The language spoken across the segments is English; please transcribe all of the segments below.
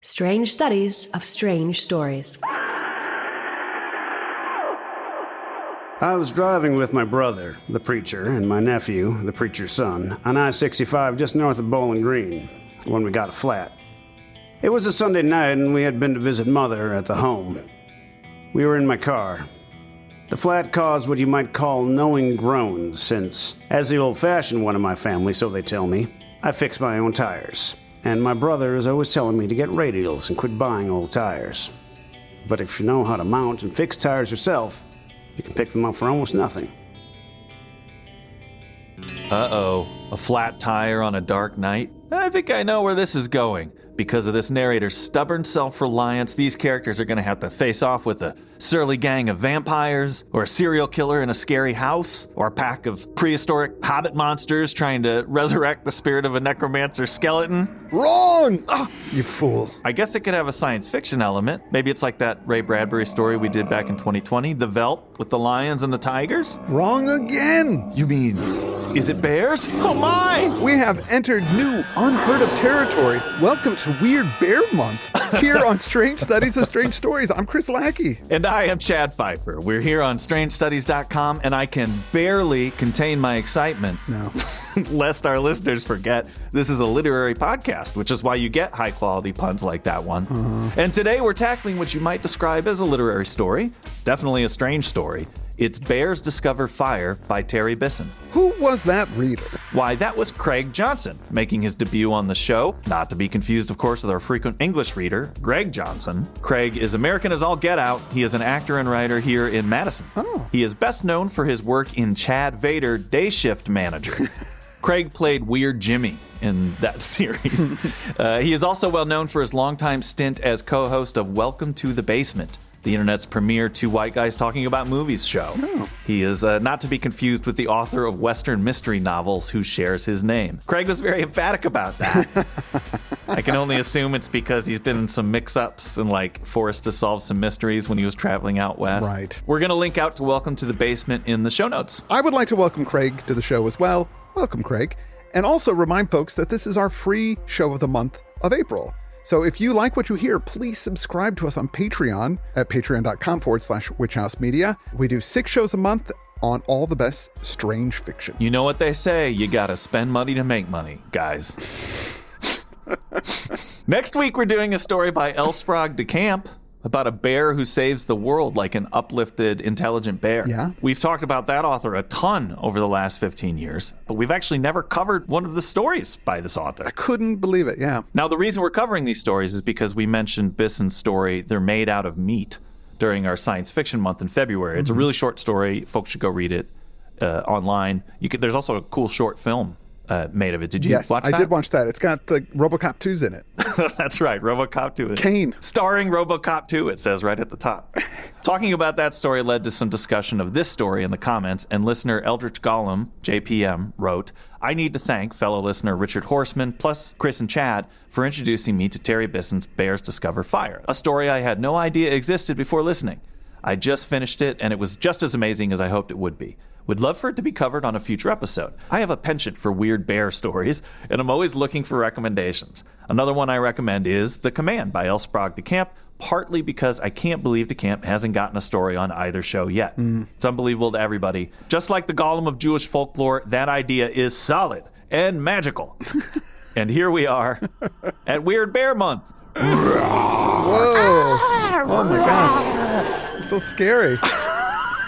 Strange Studies of Strange Stories. I was driving with my brother, the preacher, and my nephew, the preacher's son, on I-65 just north of Bowling Green, when we got a flat. It was a Sunday night, and we had been to visit Mother at the home. We were in my car. The flat caused what you might call knowing groans, since, as the old-fashioned one in my family, so they tell me, I fix my own tires. And my brother is always telling me to get radials and quit buying old tires. But if you know how to mount and fix tires yourself, you can pick them up for almost nothing. Uh-oh, a flat tire on a dark night? I think I know where this is going. Because of this narrator's stubborn self-reliance, these characters are going to have to face off with a surly gang of vampires, or a serial killer in a scary house, or a pack of prehistoric hobbit monsters trying to resurrect the spirit of a necromancer skeleton. Wrong! Oh, you fool. I guess it could have a science fiction element. Maybe it's like that Ray Bradbury story we did back in 2020, The Veldt, with the lions and the tigers. Wrong again. You mean, is it bears? Oh my! We have entered new, unheard of territory. Welcome to Weird Bear Month, here on Strange Studies of Strange Stories. I'm Chris Lackey. And I am Chad Pfeiffer. We're here on StrangeStudies.com, and I can barely contain my excitement. No. Lest our listeners forget, this is a literary podcast, which is why you get high-quality puns like that one. And today we're tackling what you might describe as a literary story. It's definitely a strange story. It's Bears Discover Fire by Terry Bisson. Who was that reader? Why, that was Craig Johnson, making his debut on the show. Not to be confused, of course, with our frequent English reader, Greg Johnson. Craig is American as all get out. He is an actor and writer here in Madison. Oh. He is best known for his work in Chad Vader, Day Shift Manager. Craig played Weird Jimmy in that series. He is also well known for his longtime stint as co-host of Welcome to the Basement, the internet's premier two white guys talking about movies show. Oh. He is not to be confused with the author of Western mystery novels who shares his name. Craig was very emphatic about that. I can only assume it's because he's been in some mix-ups and forced to solve some mysteries when he was traveling out west. Right. We're going to link out to Welcome to the Basement in the show notes. I would like to welcome Craig to the show as well. Welcome, Craig. And also remind folks that this is our free show of the month of April. So if you like what you hear, please subscribe to us on Patreon at patreon.com/witchhousemedia. We do 6 shows a month on all the best strange fiction. You know what they say, you gotta spend money to make money, guys. Next week, we're doing a story by L. Sprague de Camp about a bear who saves the world like an uplifted, intelligent bear. Yeah. We've talked about that author a ton over the last 15 years, but we've actually never covered one of the stories by this author. I couldn't believe it, yeah. Now, the reason we're covering these stories is because we mentioned Bisson's story, They're Made Out of Meat, during our science fiction month in February. It's a really short story. Folks should go read it online. There's also a cool short film made of it. Did you watch that? Yes, I did watch that. It's got the RoboCop 2s in it. That's right, RoboCop 2. Kane. Starring RoboCop 2, it says right at the top. Talking about that story led to some discussion of this story in the comments, and listener Eldritch Gollum, JPM, wrote, I need to thank fellow listener Richard Horseman, plus Chris and Chad, for introducing me to Terry Bisson's Bears Discover Fire, a story I had no idea existed before listening. I just finished it, and it was just as amazing as I hoped it would be. Would love for it to be covered on a future episode. I have a penchant for weird bear stories, and I'm always looking for recommendations. Another one I recommend is The Command by L. Sprague de Camp, partly because I can't believe de Camp hasn't gotten a story on either show yet. It's unbelievable to everybody. Just like the Gollum of Jewish folklore, that idea is solid and magical. And here we are at Weird Bear Month. Whoa. Oh my God. It's so scary.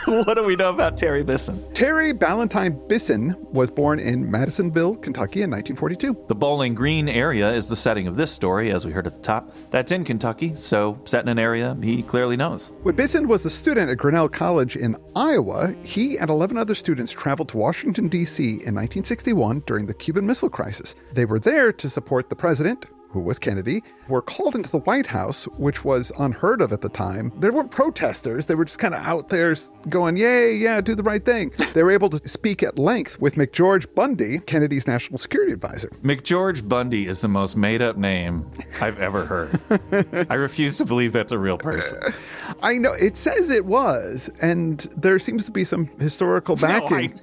What do we know about Terry Bisson? Terry Ballantyne Bisson was born in Madisonville, Kentucky in 1942. The Bowling Green area is the setting of this story, as we heard at the top. That's in Kentucky, so set in an area he clearly knows. When Bisson was a student at Grinnell College in Iowa, he and 11 other students traveled to Washington, D.C. in 1961 during the Cuban Missile Crisis. They were there to support the president, who was Kennedy, were called into the White House, which was unheard of at the time. There weren't protesters. They were just kind of out there going, yay, yeah, do the right thing. They were able to speak at length with McGeorge Bundy, Kennedy's national security advisor. McGeorge Bundy is the most made-up name I've ever heard. I refuse to believe that's a real person. I know, it says it was, and there seems to be some historical backing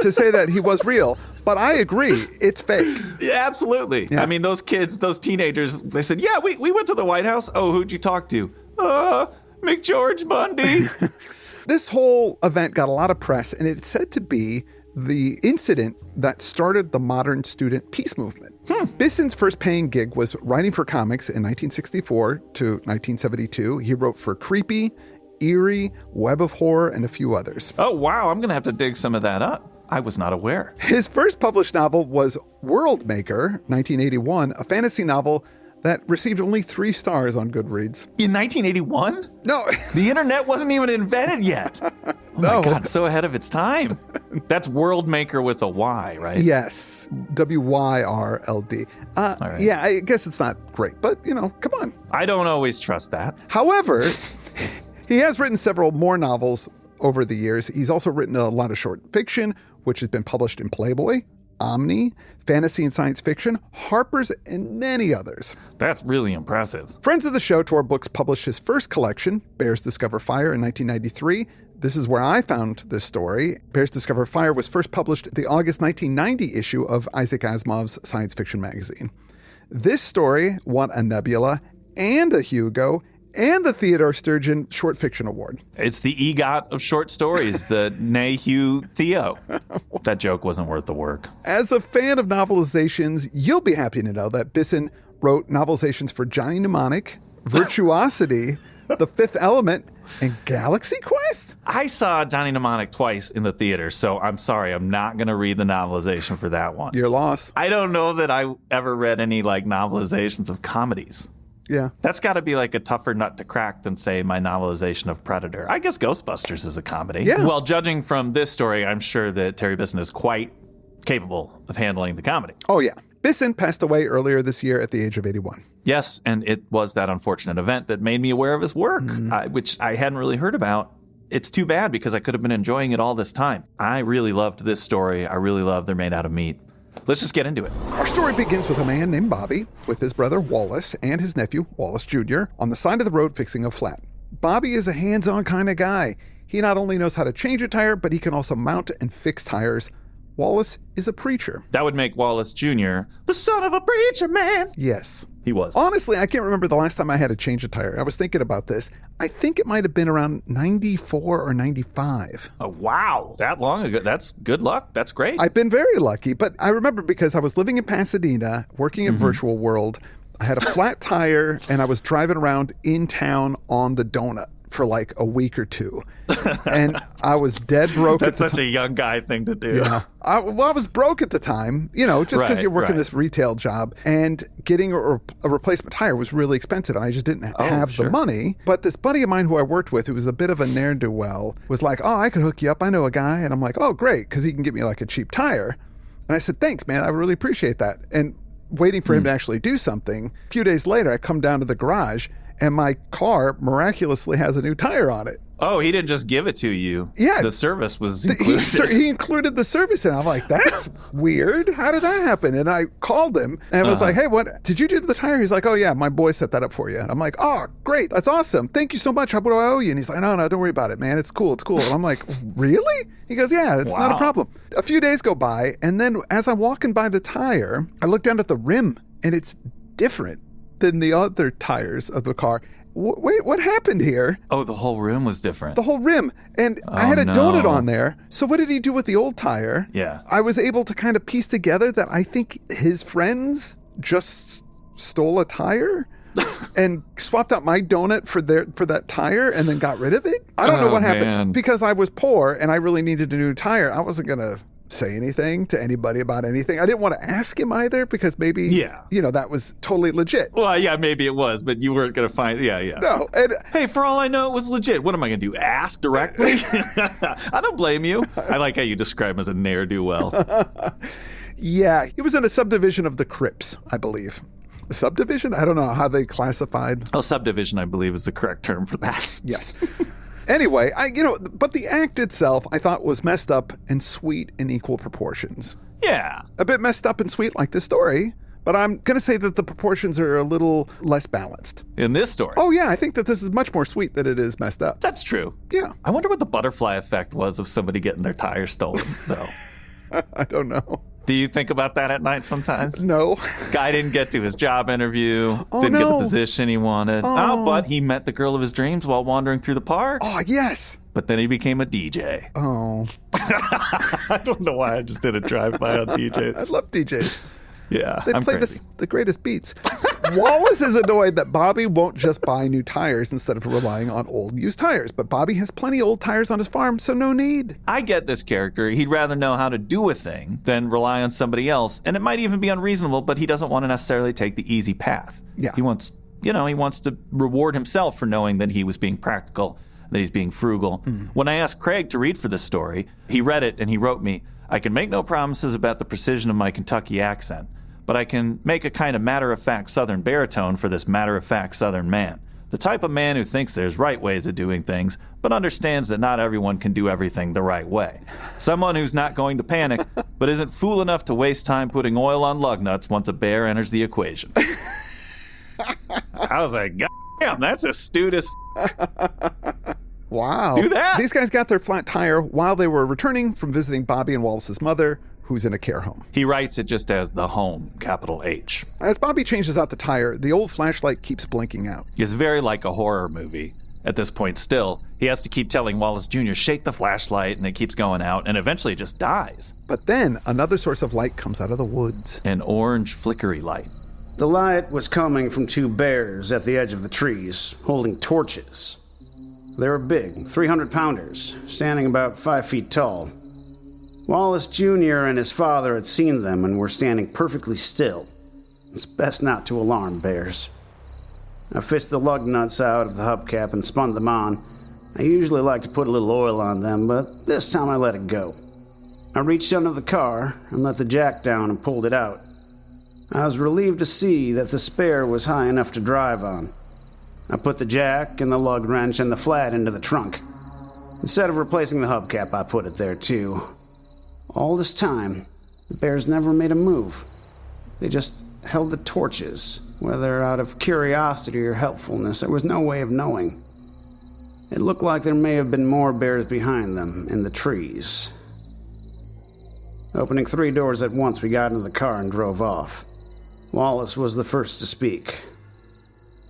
to say that he was real. But I agree, it's fake. Yeah, absolutely. Yeah. I mean, those kids, those teenagers, they said, yeah, we went to the White House. Oh, who'd you talk to? McGeorge Bundy. This whole event got a lot of press, and it's said to be the incident that started the modern student peace movement. Bisson's first paying gig was writing for comics in 1964 to 1972. He wrote for Creepy, Eerie, Web of Horror, and a few others. Oh, wow. I'm going to have to dig some of that up. I was not aware. His first published novel was World Maker, 1981, a fantasy novel that received only 3 stars on Goodreads. In 1981? No. The internet wasn't even invented yet. Oh my God, so ahead of its time. That's World Maker with a Y, right? Yes. WYRLD. right. Yeah, I guess it's not great, but, come on. I don't always trust that. However, he has written several more novels over the years. He's also written a lot of short fiction, which has been published in Playboy, Omni, Fantasy and Science Fiction, Harper's, and many others. That's really impressive. Friends of the Show Tour Books published his first collection, Bears Discover Fire, in 1993. This is where I found this story. Bears Discover Fire was first published in the August 1990 issue of Isaac Asimov's science fiction magazine. This story won a Nebula and a Hugo and the Theodore Sturgeon Short Fiction Award. It's the EGOT of short stories, the Nahue Theo. That joke wasn't worth the work. As a fan of novelizations, you'll be happy to know that Bisson wrote novelizations for Johnny Mnemonic, Virtuosity, The Fifth Element, and Galaxy Quest? I saw Johnny Mnemonic twice in the theater, so I'm sorry, I'm not going to read the novelization for that one. Your loss. I don't know that I ever read any novelizations of comedies. Yeah. That's got to be a tougher nut to crack than, say, my novelization of Predator. I guess Ghostbusters is a comedy. Yeah. Well, judging from this story, I'm sure that Terry Bisson is quite capable of handling the comedy. Oh, yeah. Bisson passed away earlier this year at the age of 81. Yes, and it was that unfortunate event that made me aware of his work, which I hadn't really heard about. It's too bad because I could have been enjoying it all this time. I really loved this story. I really love They're Made Out of Meat. Let's just get into it. Our story begins with a man named Bobby with his brother Wallace and his nephew, Wallace Jr., on the side of the road fixing a flat. Bobby is a hands-on kind of guy. He not only knows how to change a tire, but he can also mount and fix tires. Wallace is a preacher. That would make Wallace Jr. the son of a preacher man. Yes. He was. Honestly, I can't remember the last time I had to change a tire. I was thinking about this. I think it might have been around 94 or 95. Oh, wow. That long ago. That's good luck. That's great. I've been very lucky, but I remember because I was living in Pasadena, working at Virtual World. I had a flat tire, and I was driving around in town on the donut for a week or two. And I was dead broke. That's such a young guy thing to do. Yeah. I was broke at the time, just because you're working this retail job, and getting a replacement tire was really expensive. And I just didn't have the money. But this buddy of mine who I worked with, who was a bit of a ne'er-do-well, was like, oh, I could hook you up. I know a guy. And I'm like, oh, great, because he can get me a cheap tire. And I said, thanks, man. I really appreciate that. And waiting for him to actually do something, a few days later, I come down to the garage, and my car miraculously has a new tire on it. Oh, he didn't just give it to you. Yeah. The service was included. He included the service, and I'm like, that's weird. How did that happen? And I called him and was like, hey, what? Did you do the tire? He's like, oh, yeah, my boy set that up for you. And I'm like, oh, great. That's awesome. Thank you so much. What do I owe you? And he's like, no, don't worry about it, man. It's cool. And I'm like, really? He goes, yeah, it's not a problem. A few days go by, and then as I'm walking by the tire, I look down at the rim, and it's different than the other tires of the car. Wait, what happened here? Oh, the whole rim was different. The whole rim. And I had a donut on there. So what did he do with the old tire? Yeah. I was able to kind of piece together that I think his friends just stole a tire and swapped out my donut for that tire and then got rid of it. I don't know what happened. Because I was poor and I really needed a new tire. I wasn't going to say anything to anybody about anything. I didn't want to ask him either because maybe, that was totally legit. Well, yeah, maybe it was, but you weren't going to find, No. And, hey, for all I know, it was legit. What am I going to do? Ask directly? I don't blame you. I like how you describe him as a ne'er-do-well. Yeah, he was in a subdivision of the Crips, I believe. A subdivision? I don't know how they classified. A subdivision, I believe, is the correct term for that. Yes. Anyway, but the act itself, I thought, was messed up and sweet in equal proportions. Yeah. A bit messed up and sweet like this story, but I'm going to say that the proportions are a little less balanced. In this story? Oh, yeah, I think that this is much more sweet than it is messed up. That's true. Yeah. I wonder what the butterfly effect was of somebody getting their tire stolen, though. I don't know. Do you think about that at night sometimes? No. Guy didn't get to his job interview, didn't get the position he wanted. But he met the girl of his dreams while wandering through the park. Oh, yes. But then he became a DJ. Oh. I don't know why I just did a drive-by on DJs. I love DJs. Yeah, They I'm play crazy. the greatest beats. Wallace is annoyed that Bobby won't just buy new tires instead of relying on old used tires. But Bobby has plenty of old tires on his farm, so no need. I get this character. He'd rather know how to do a thing than rely on somebody else. And it might even be unreasonable, but he doesn't want to necessarily take the easy path. Yeah. He wants to reward himself for knowing that he was being practical, that he's being frugal. When I asked Craig to read for this story, he read it and he wrote me, "I can make no promises about the precision of my Kentucky accent, but I can make a kind of matter-of-fact Southern baritone for this matter-of-fact Southern man. The type of man who thinks there's right ways of doing things, but understands that not everyone can do everything the right way. Someone who's not going to panic, but isn't fool enough to waste time putting oil on lug nuts once a bear enters the equation." I was like, God damn, that's astute as Wow. Do that. These guys got their flat tire while they were returning from visiting Bobby and Wallace's mother, who's in a care home. He writes it just as the home, capital H. As Bobby changes out the tire, the old flashlight keeps blinking out. It's very like a horror movie. At this point still, he has to keep telling Wallace Jr., shake the flashlight, and it keeps going out, and eventually it just dies. But then another source of light comes out of the woods. An orange flickery light. The light was coming from two bears at the edge of the trees, holding torches. They were big, 300-pounders, standing about 5 feet tall. Wallace Jr. and his father had seen them and were standing perfectly still. It's best not to alarm bears. I fished the lug nuts out of the hubcap and spun them on. I usually like to put a little oil on them, but this time I let it go. I reached under the car and let the jack down and pulled it out. I was relieved to see that the spare was high enough to drive on. I put the jack and the lug wrench and the flat into the trunk. Instead of replacing the hubcap, I put it there too. All this time, the bears never made a move. They just held the torches, whether out of curiosity or helpfulness. There was no way of knowing. It looked like there may have been more bears behind them in the trees. Opening 3 doors at once, we got into the car and drove off. Wallace was the first to speak.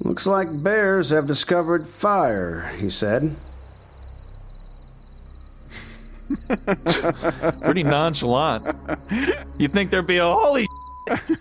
"Looks like bears have discovered fire," he said. Pretty nonchalant. You'd think there'd be a holy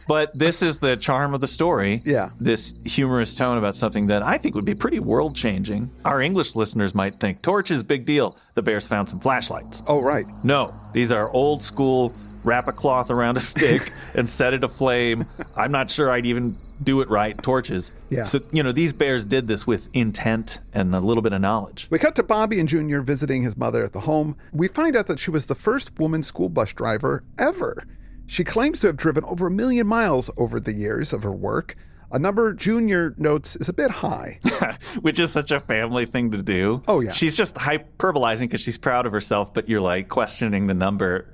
But this is the charm of the story. Yeah. This humorous tone about something that I think would be pretty world-changing. Our English listeners might think, torches, big deal. The bears found some flashlights. Oh, right. No, these are old school, wrap a cloth around a stick and set it aflame. I'm not sure I'd even do it right, torches. Yeah. So, these bears did this with intent and a little bit of knowledge. We cut to Bobby and Junior visiting his mother at the home. We find out that she was the first woman school bus driver ever. She claims to have driven over 1 million miles over the years of her work, a number Junior notes is a bit high. Which is such a family thing to do. Oh, yeah. She's just hyperbolizing because she's proud of herself, but you're like questioning the number.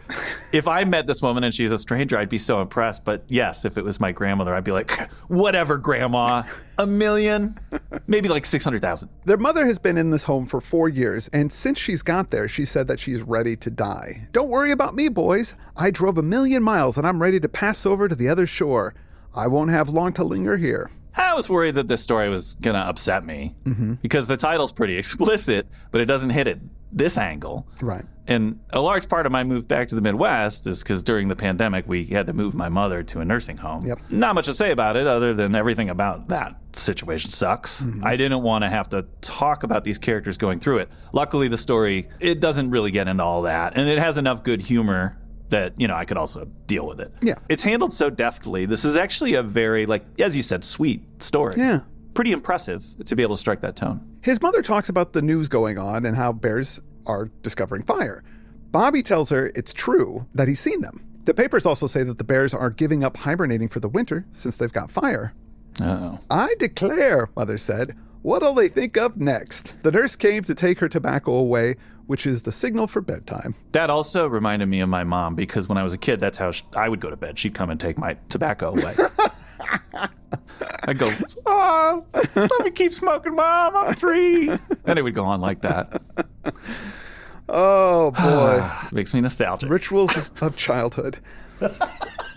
If I met this woman and she's a stranger, I'd be so impressed. But yes, if it was my grandmother, I'd be like, whatever, Grandma. 1 million? Maybe like 600,000. Their mother has been in this home for 4 years, and since she's got there, she said that she's ready to die. Don't worry about me, boys. I drove 1 million miles, and I'm ready to pass over to the other shore. I won't have long to linger here. I was worried that this story was going to upset me because the title's pretty explicit, but it doesn't hit at this angle. Right. And a large part of my move back to the Midwest is because during the pandemic, we had to move my mother to a nursing home. Yep. Not much to say about it other than everything about that situation sucks. I didn't want to have to talk about these characters going through it. Luckily, the story, it doesn't really get into all that. And it has enough good humor that, I could also deal with it. Yeah. It's handled so deftly. This is actually a very, as you said, sweet story. Yeah. Pretty impressive to be able to strike that tone. His mother talks about the news going on and how bears are discovering fire. Bobby tells her it's true that he's seen them. The papers also say that the bears are giving up hibernating for the winter since they've got fire. Oh. I declare, Mother said, what'll they think of next? The nurse came to take her tobacco away, which is the signal for bedtime. That also reminded me of my mom because when I was a kid, that's how I would go to bed. She'd come and take my tobacco away. I'd go, let me keep smoking, Mom. I'm 3. And it would go on like that. Oh, boy. Makes me nostalgic. Rituals of childhood.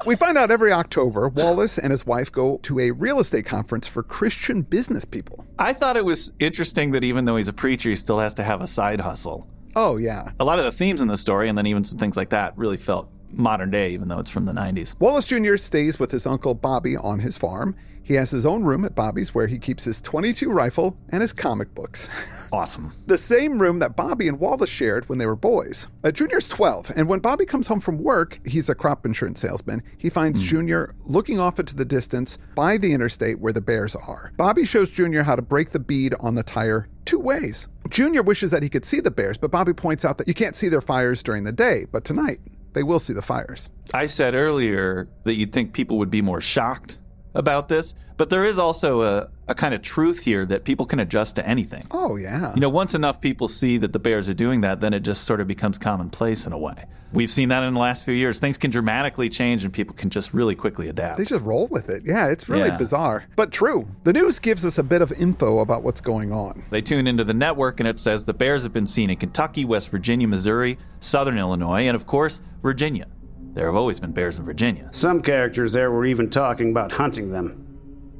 We find out every October, Wallace and his wife go to a real estate conference for Christian business people. I thought it was interesting that even though he's a preacher, he still has to have a side hustle. Oh, yeah. A lot of the themes in the story, and then even some things like that, really felt modern day, even though it's from the 90s. Wallace Jr. stays with his uncle Bobby on his farm. He has his own room at Bobby's where he keeps his .22 rifle and his comic books. Awesome. The same room that Bobby and Wallace shared when they were boys. Junior's 12, and when Bobby comes home from work, he's a crop insurance salesman. He finds Junior looking off into the distance by the interstate where the bears are. Bobby shows Junior how to break the bead on the tire 2 ways. Junior wishes that he could see the bears, but Bobby points out that you can't see their fires during the day, but tonight they will see the fires. I said earlier that you'd think people would be more shocked about this, but there is also a kind of truth here that people can adjust to anything. Oh, yeah. You know, once enough people see that the bears are doing that, then it just sort of becomes commonplace in a way. We've seen that in the last few years. Things can dramatically change and people can just really quickly adapt. They just roll with it. Yeah, it's really bizarre, but true. The news gives us a bit of info about what's going on. They tune into the network and it says the bears have been seen in Kentucky, West Virginia, Missouri, Southern Illinois, and of course, Virginia. There have always been bears in Virginia. Some characters there were even talking about hunting them.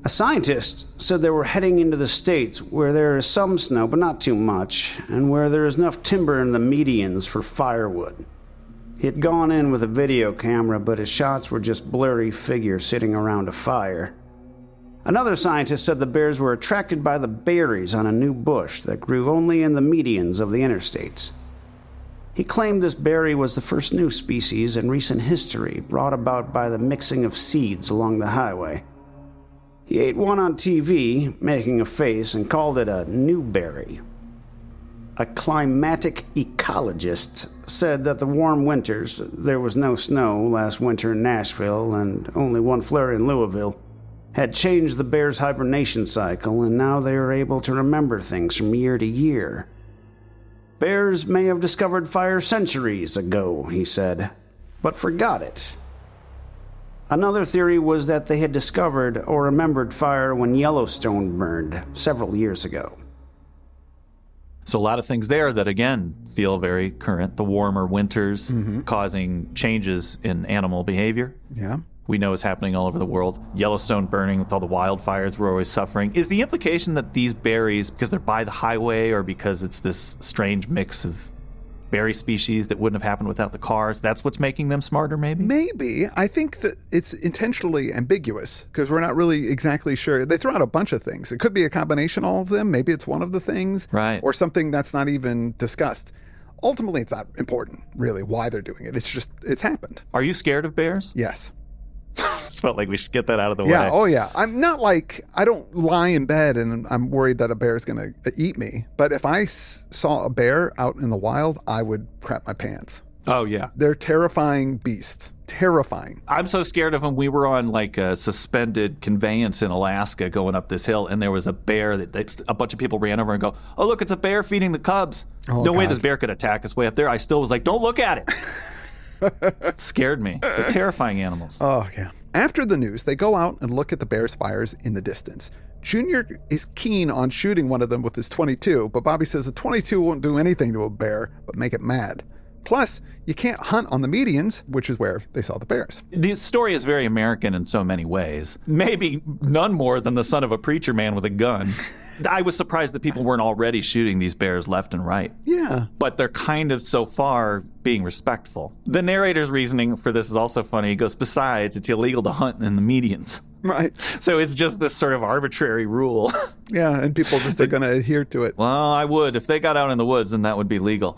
A scientist said they were heading into the states where there is some snow, but not too much, and where there is enough timber in the medians for firewood. He had gone in with a video camera, but his shots were just blurry figures sitting around a fire. Another scientist said the bears were attracted by the berries on a new bush that grew only in the medians of the interstates. He claimed this berry was the first new species in recent history, brought about by the mixing of seeds along the highway. He ate one on TV, making a face, and called it a new berry. A climatic ecologist said that the warm winters, there was no snow last winter in Nashville and only one flurry in Louisville, had changed the bears' hibernation cycle, and now they are able to remember things from year to year. Bears may have discovered fire centuries ago, he said, but forgot it. Another theory was that they had discovered or remembered fire when Yellowstone burned several years ago. So a lot of things there that, again, feel very current. The warmer winters causing changes in animal behavior. Yeah. We know is happening all over the world. Yellowstone burning with all the wildfires we're always suffering. Is the implication that these berries, because they're by the highway or because it's this strange mix of berry species that wouldn't have happened without the cars, that's what's making them smarter, maybe? Maybe. I think that it's intentionally ambiguous because we're not really exactly sure. They throw out a bunch of things. It could be a combination of all of them. Maybe it's one of the things. Right. Or something that's not even discussed. Ultimately, it's not important, really, why they're doing it. It's just, it's happened. Are you scared of bears? Yes. Just felt like we should get that out of the way. Yeah, oh yeah. I'm not like, I don't lie in bed and I'm worried that a bear is going to eat me. But if I saw a bear out in the wild, I would crap my pants. Oh, yeah. They're terrifying beasts. Terrifying. I'm so scared of them. We were on like a suspended conveyance in Alaska going up this hill, and there was a bear that a bunch of people ran over and go, "Oh, look, it's a bear feeding the cubs." Oh, no way God. this bear could attack us way up there. I still was like, don't look at it. It scared me. They're terrifying animals. Oh, yeah. After the news, they go out and look at the bear's fires in the distance. Junior is keen on shooting one of them with his .22, but Bobby says a .22 won't do anything to a bear but make it mad. Plus, you can't hunt on the medians, which is where they saw the bears. The story is very American in so many ways. Maybe none more than the son of a preacher man with a gun. I was surprised that people weren't already shooting these bears left and right. Yeah. But they're kind of, so far, being respectful. The narrator's reasoning for this is also funny. He goes, besides, it's illegal to hunt in the medians. Right. So it's just this sort of arbitrary rule. Yeah, and people just are going to adhere to it. Well, I would. If they got out in the woods, then that would be legal.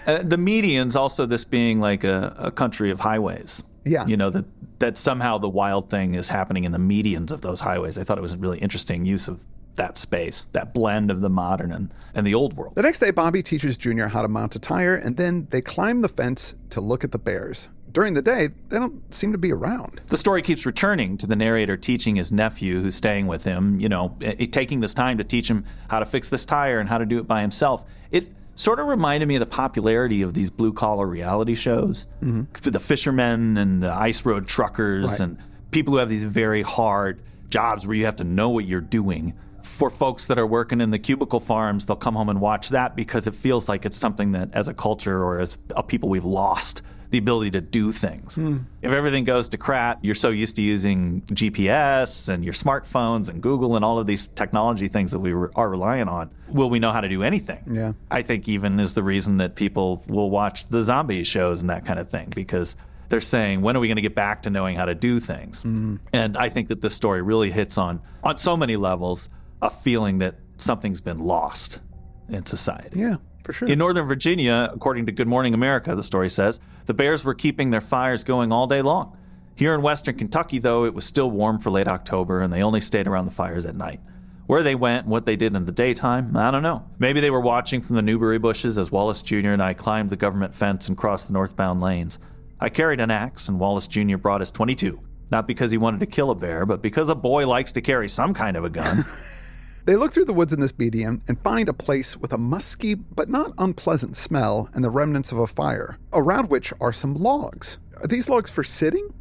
The medians, also this being like a country of highways. Yeah. You know, that somehow the wild thing is happening in the medians of those highways. I thought it was a really interesting use of that space, that blend of the modern and the old world. The next day, Bobby teaches Junior how to mount a tire, and then they climb the fence to look at the bears. During the day, they don't seem to be around. The story keeps returning to the narrator teaching his nephew who's staying with him, you know, taking this time to teach him how to fix this tire and how to do it by himself. It sort of reminded me of the popularity of these blue-collar reality shows. Mm-hmm. The fishermen and the ice road truckers and people who have these very hard jobs where you have to know what you're doing For folks that are working in the cubicle farms, they'll come home and watch that because it feels like it's something that as a culture or as a people we've lost the ability to do things. If everything goes to crap, you're so used to using GPS and your smartphones and Google and all of these technology things that we are relying on. Will we know how to do anything? Yeah. I think even is the reason that people will watch the zombie shows and that kind of thing, because they're saying, when are we going to get back to knowing how to do things? And I think that this story really hits on so many levels, a feeling that something's been lost in society. Yeah, for sure. In Northern Virginia, according to Good Morning America, the story says, the bears were keeping their fires going all day long. Here in Western Kentucky, though, it was still warm for late October, and they only stayed around the fires at night. Where they went and what they did in the daytime, I don't know. Maybe they were watching from the Newberry bushes as Wallace Jr. and I climbed the government fence and crossed the northbound lanes. I carried an axe, and Wallace Jr. brought his .22. Not because he wanted to kill a bear, but because a boy likes to carry some kind of a gun. They look through the woods in this median and find a place with a musky but not unpleasant smell and the remnants of a fire, around which are some logs. Are these logs for sitting?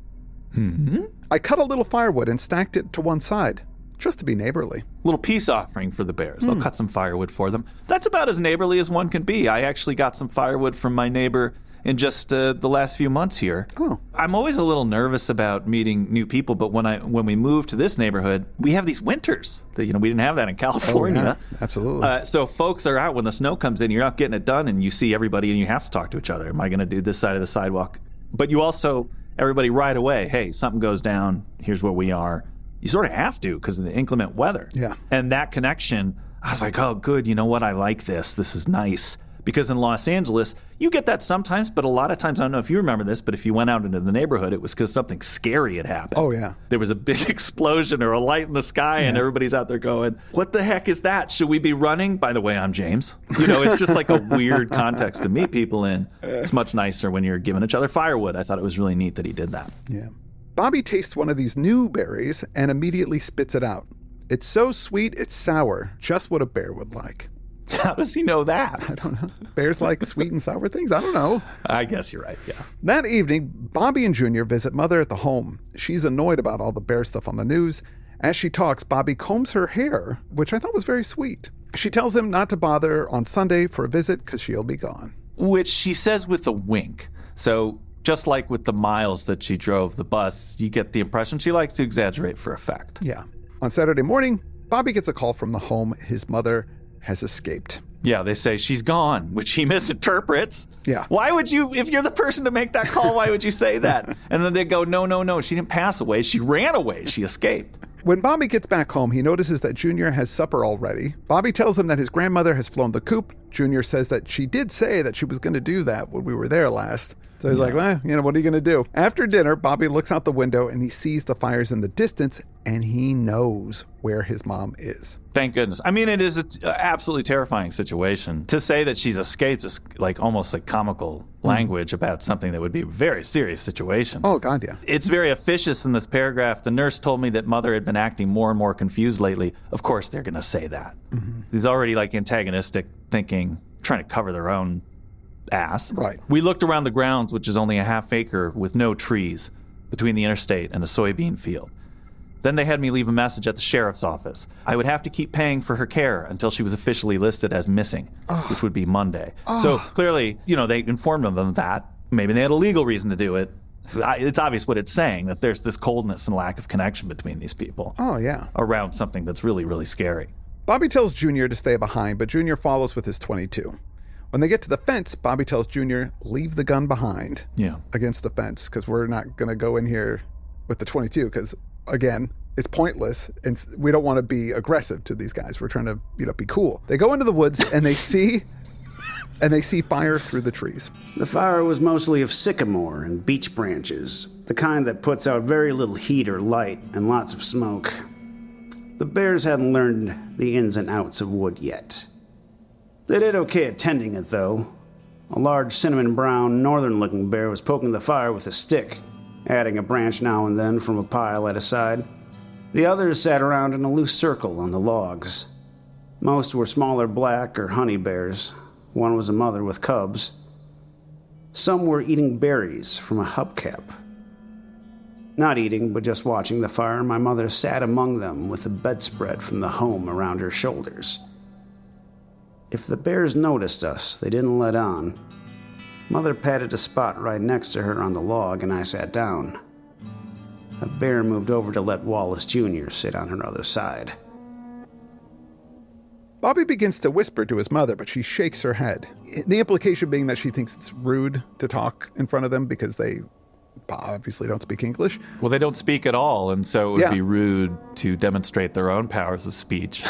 I cut a little firewood and stacked it to one side, just to be neighborly. Little peace offering for the bears. They'll cut some firewood for them. That's about as neighborly as one can be. I actually got some firewood from my neighbor in just the last few months here. Oh. I'm always a little nervous about meeting new people, but when we moved to this neighborhood, we have these winters. That, we didn't have that in California. Oh, yeah. Absolutely. So folks are out when the snow comes in, you're not getting it done, and you see everybody, and you have to talk to each other. Am I going to do this side of the sidewalk? But you also, everybody right away, hey, something goes down, here's where we are. You sort of have to because of the inclement weather. Yeah. And that connection, I was like, oh, good, you know what? I like this. This is nice. Because in Los Angeles, you get that sometimes, but a lot of times, I don't know if you remember this, but if you went out into the neighborhood, it was because something scary had happened. Oh, yeah. There was a big explosion or a light in the sky, and everybody's out there going, what the heck is that? Should we be running? By the way, I'm James. It's just like a weird context to meet people in. It's much nicer when you're giving each other firewood. I thought it was really neat that he did that. Yeah. Bobby tastes one of these new berries and immediately spits it out. It's so sweet, it's sour, just what a bear would like. How does he know that? I don't know. Bears like sweet and sour things? I don't know. I guess you're right, yeah. That evening, Bobby and Junior visit Mother at the home. She's annoyed about all the bear stuff on the news. As she talks, Bobby combs her hair, which I thought was very sweet. She tells him not to bother on Sunday for a visit because she'll be gone. Which she says with a wink. So just like with the miles that she drove the bus, you get the impression she likes to exaggerate for effect. Yeah. On Saturday morning, Bobby gets a call from the home. His mother has escaped. Yeah, they say she's gone, which he misinterprets. Yeah. Why would you, if you're the person to make that call, why would you say that? And then they go, no, she didn't pass away. She ran away. She escaped. When Bobby gets back home, he notices that Junior has supper already. Bobby tells him that his grandmother has flown the coop. Junior says that she did say that she was going to do that when we were there last. So he's like, well, what are you going to do? After dinner, Bobby looks out the window and he sees the fires in the distance and he knows where his mom is. Thank goodness. I mean, it is an absolutely terrifying situation. To say that she's escaped is almost like comical language about something that would be a very serious situation. Oh, God, yeah. It's very officious in this paragraph. The nurse told me that Mother had been acting more and more confused lately. Of course, they're going to say that. Mm-hmm. He's already antagonistic thinking, trying to cover their own ass. Right. We looked around the grounds, which is only a half acre with no trees between the interstate and a soybean field. Then they had me leave a message at the sheriff's office. I would have to keep paying for her care until she was officially listed as missing, which would be Monday. So clearly, they informed them of that. Maybe they had a legal reason to do it. It's obvious what it's saying, that there's this coldness and lack of connection between these people. Oh, yeah. Around something that's really, really scary. Bobby tells Junior to stay behind, but Junior follows with his .22. When they get to the fence, Bobby tells Junior, leave the gun behind against the fence, because we're not going to go in here with the .22, because, again, it's pointless, and we don't want to be aggressive to these guys. We're trying to, be cool. They go into the woods, and they see fire through the trees. The fire was mostly of sycamore and beech branches, the kind that puts out very little heat or light and lots of smoke. The bears hadn't learned the ins and outs of wood yet. They did okay at tending it, though. A large cinnamon-brown, northern-looking bear was poking the fire with a stick, adding a branch now and then from a pile at his side. The others sat around in a loose circle on the logs. Most were smaller black or honey bears. One was a mother with cubs. Some were eating berries from a hubcap. Not eating, but just watching the fire, my mother sat among them with the bedspread from the home around her shoulders. If the bears noticed us, they didn't let on. Mother patted a spot right next to her on the log, and I sat down. A bear moved over to let Wallace Jr. sit on her other side. Bobby begins to whisper to his mother, but she shakes her head. The implication being that she thinks it's rude to talk in front of them because they obviously don't speak English. Well, they don't speak at all, and so it would be rude to demonstrate their own powers of speech.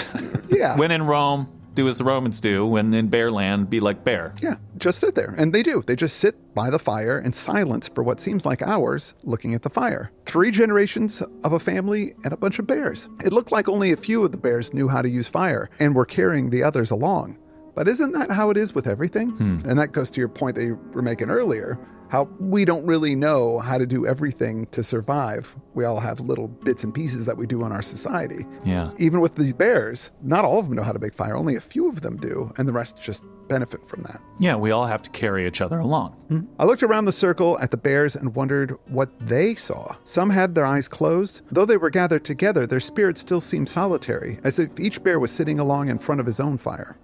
Yeah. When in Rome, do as the Romans do. When in bear land, be like bear. Yeah, just sit there. And they do. They just sit by the fire in silence for what seems like hours looking at the fire. 3 generations of a family and a bunch of bears. It looked like only a few of the bears knew how to use fire and were carrying the others along. But isn't that how it is with everything? And that goes to your point that you were making earlier, how we don't really know how to do everything to survive. We all have little bits and pieces that we do in our society. Yeah. Even with these bears, not all of them know how to make fire. Only a few of them do, and the rest just benefit from that. Yeah, we all have to carry each other along. I looked around the circle at the bears and wondered what they saw. Some had their eyes closed. Though they were gathered together, their spirits still seemed solitary, as if each bear was sitting along in front of his own fire.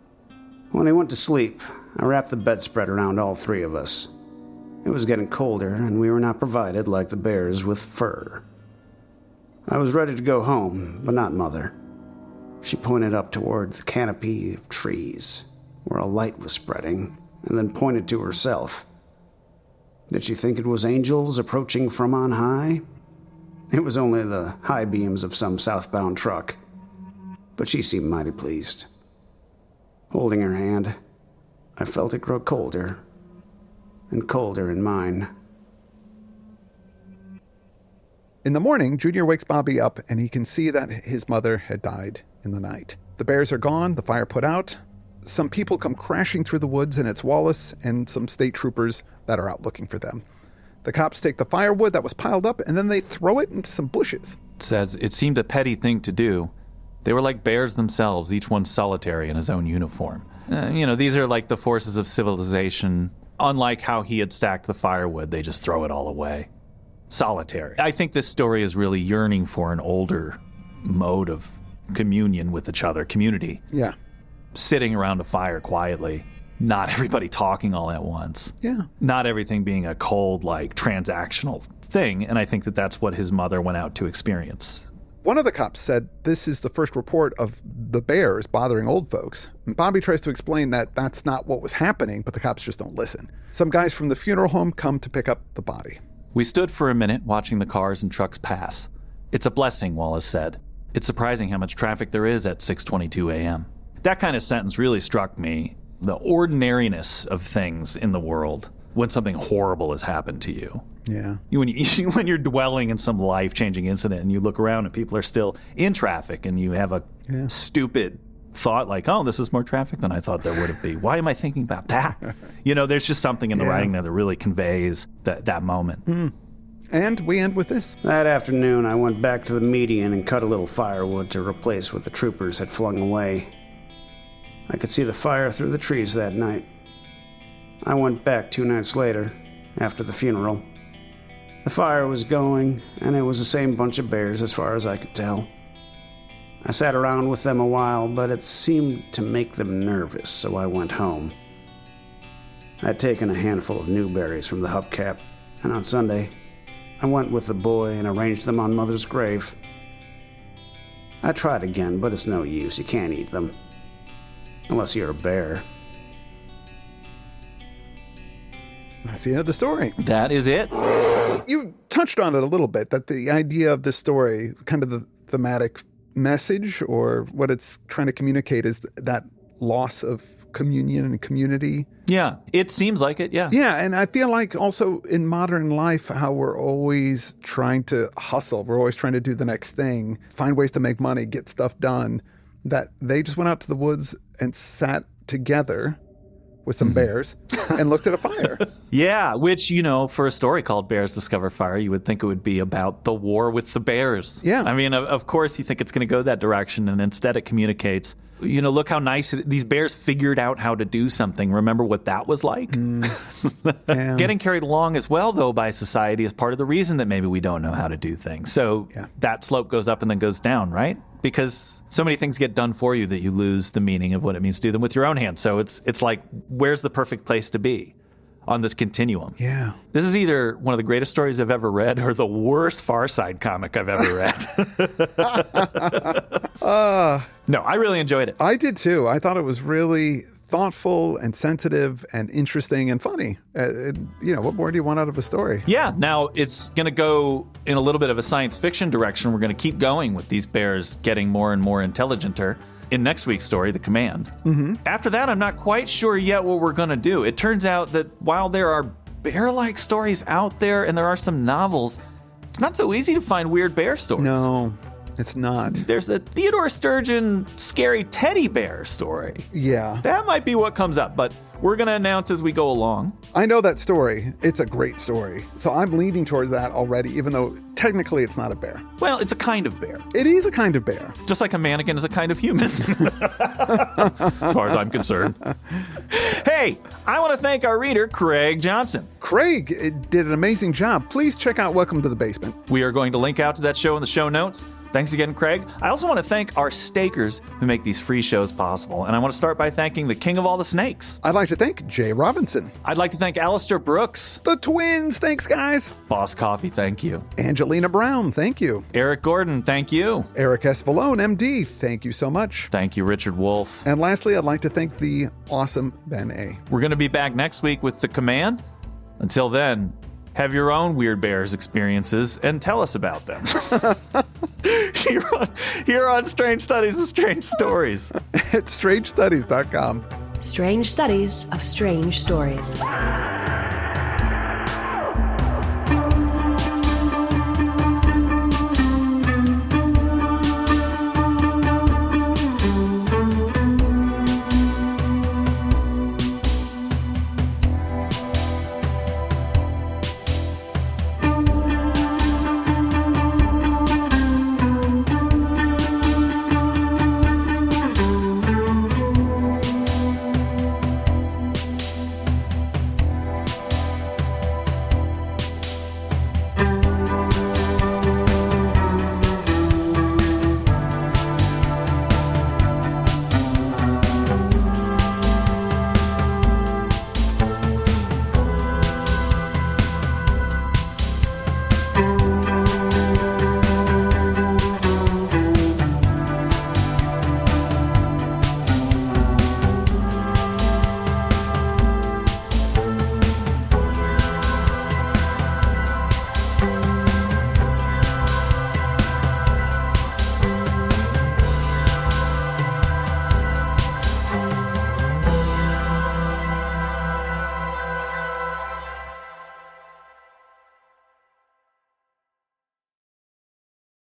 When he went to sleep, I wrapped the bedspread around all 3 of us. It was getting colder, and we were not provided, like the bears, with fur. I was ready to go home, but not Mother. She pointed up toward the canopy of trees, where a light was spreading, and then pointed to herself. Did she think it was angels approaching from on high? It was only the high beams of some southbound truck, but she seemed mighty pleased. Holding her hand, I felt it grow colder and colder in mine. In the morning, Junior wakes Bobby up, and he can see that his mother had died in the night. The bears are gone, the fire put out. Some people come crashing through the woods, and it's Wallace and some state troopers that are out looking for them. The cops take the firewood that was piled up, and then they throw it into some bushes. Says it seemed a petty thing to do. They were like bears themselves, each one solitary in his own uniform. These are like the forces of civilization. Unlike how he had stacked the firewood, they just throw it all away. Solitary. I think this story is really yearning for an older mode of communion with each other, community. Yeah. Sitting around a fire quietly, not everybody talking all at once. Yeah. Not everything being a cold, transactional thing, and I think that that's what his mother went out to experience. One of the cops said this is the first report of the bears bothering old folks. And Bobby tries to explain that that's not what was happening, but the cops just don't listen. Some guys from the funeral home come to pick up the body. We stood for a minute watching the cars and trucks pass. It's a blessing, Wallace said. It's surprising how much traffic there is at 6:22 a.m. That kind of sentence really struck me. The ordinariness of things in the world when something horrible has happened to you. Yeah. When you're dwelling in some life-changing incident and you look around and people are still in traffic and you have a stupid thought like, oh, this is more traffic than I thought there would be. Why am I thinking about that? There's just something in the writing there that really conveys that moment. And we end with this. That afternoon, I went back to the median and cut a little firewood to replace what the troopers had flung away. I could see the fire through the trees that night. I went back 2 nights later, after the funeral. The fire was going, and it was the same bunch of bears as far as I could tell. I sat around with them a while, but it seemed to make them nervous, so I went home. I'd taken a handful of new berries from the hubcap, and on Sunday, I went with the boy and arranged them on Mother's grave. I tried again, but it's no use. You can't eat them. Unless you're a bear. That's the end of the story. That is it. You touched on it a little bit, that the idea of this story, kind of the thematic message or what it's trying to communicate is that loss of communion and community. Yeah, it seems like it, yeah. Yeah, and I feel like also in modern life, how we're always trying to hustle. We're always trying to do the next thing, find ways to make money, get stuff done, that they just went out to the woods and sat together with some bears and looked at a fire. Yeah, which, for a story called Bears Discover Fire, you would think it would be about the war with the bears. Yeah. I mean, of course you think it's going to go that direction, and instead it communicates, look how nice these bears figured out how to do something. Remember what that was like? Yeah. Getting carried along as well, though, by society is part of the reason that maybe we don't know how to do things. So that slope goes up and then goes down, right? Because so many things get done for you that you lose the meaning of what it means to do them with your own hands. So it's like, where's the perfect place to be on this continuum? Yeah. This is either one of the greatest stories I've ever read or the worst Far Side comic I've ever read. No, I really enjoyed it. I did too. I thought it was really thoughtful and sensitive and interesting and funny. What more do you want out of a story? Yeah, now it's going to go in a little bit of a science fiction direction. We're going to keep going with these bears getting more and more intelligenter in next week's story, The Command. Mm-hmm. After that, I'm not quite sure yet what we're going to do. It turns out that while there are bear-like stories out there and there are some novels, it's not so easy to find weird bear stories. No, it's not. There's the Theodore Sturgeon scary teddy bear story. Yeah. That might be what comes up, but we're going to announce as we go along. I know that story. It's a great story. So I'm leaning towards that already, even though technically it's not a bear. Well, it's a kind of bear. It is a kind of bear. Just like a mannequin is a kind of human. As far as I'm concerned. Hey, I want to thank our reader, Craig Johnson. Craig did an amazing job. Please check out Welcome to the Basement. We are going to link out to that show in the show notes. Thanks again, Craig. I also want to thank our stakers who make these free shows possible. And I want to start by thanking the king of all the snakes. I'd like to thank Jay Robinson. I'd like to thank Alistair Brooks. The twins, thanks guys. Boss Coffee, thank you. Angelina Brown, thank you. Eric Gordon, thank you. Eric Espolone, MD, thank you so much. Thank you, Richard Wolf. And lastly, I'd like to thank the awesome Ben A. We're going to be back next week with The Command. Until then, have your own Weird Bears experiences and tell us about them. Here on Strange Studies of Strange Stories. At strangestudies.com. Strange Studies of Strange Stories.